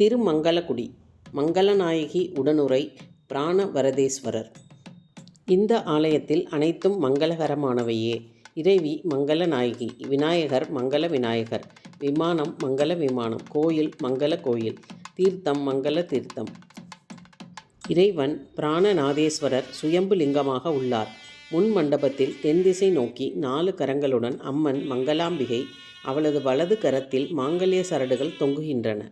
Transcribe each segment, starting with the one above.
திருமங்கலக்குடி மங்களநாயகி உடனுறை பிராணவரதேஸ்வரர். இந்த ஆலயத்தில் அனைத்தும் மங்களகரமானவையே. இறைவி மங்களநாயகி, விநாயகர் மங்கள விநாயகர், விமானம் மங்கள விமானம், கோயில் மங்கள கோயில், தீர்த்தம் மங்கள தீர்த்தம். இறைவன் பிராணநாதேஸ்வரர் சுயம்பு லிங்கமாக உள்ளார். முன் மண்டபத்தில் தென் திசை நோக்கி 4 கரங்களுடன் அம்மன் மங்களாம்பிகை, அவளது வலது கரத்தில் மாங்கல்ய சரடுகள் தொங்குகின்றன.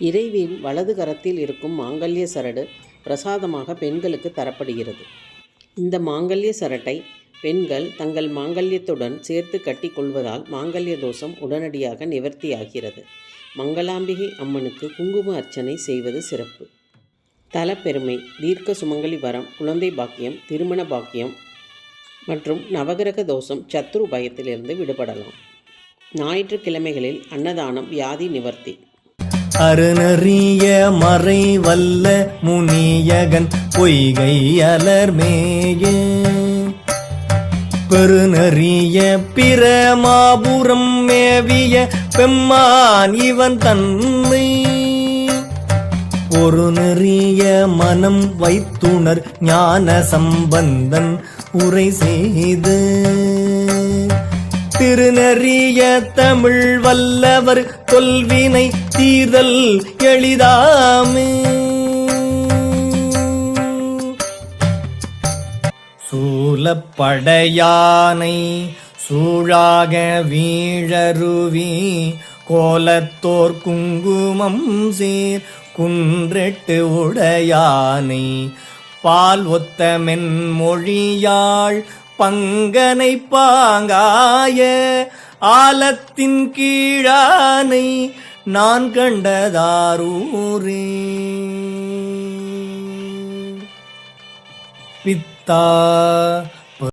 இறைவியின் வலது கரத்தில் இருக்கும் மாங்கல்ய சரடு பிரசாதமாக பெண்களுக்கு தரப்படுகிறது. இந்த மாங்கல்ய சரட்டை பெண்கள் தங்கள் மாங்கல்யத்துடன் சேர்த்து கட்டி கொள்வதால் மாங்கல்ய தோஷம் உடனடியாக நிவர்த்தியாகிறது. மங்களாம்பிகை அம்மனுக்கு குங்கும அர்ச்சனை செய்வது சிறப்பு. தலப்பெருமை: தீர்க்க சுமங்கலி வரம், குழந்தை பாக்கியம், திருமண பாக்கியம் மற்றும் நவகிரக தோஷம், சத்ரு பயத்திலிருந்து விடுபடலாம். ஞாயிற்றுக்கிழமைகளில் அன்னதானம், வியாதி நிவர்த்தி. அருணறிய மறை வல்ல முனியகன் பொய்கை அலர்மேய பெருநறிய பிரமாபுரம் மேவிய பெம்மான் இவன் தன்னை ஒரு நெறிய மனம் வைத்துணர் ஞான சம்பந்தன் உரை செய்து திருநறிய தமிழ் வல்லவர் தொல்வினை தீர்தல் எளிதாமே. சூலப்படையானை சூழாக வீழருவி கோலத்தோர் குங்குமம் சீர் குன்றெட்டு உடையானை பால் ஒத்த மென்மொழியாள் பங்கனை பாங்காய ஆலத்தின் கீழானை நான் கண்டதாரூரே. பித்தா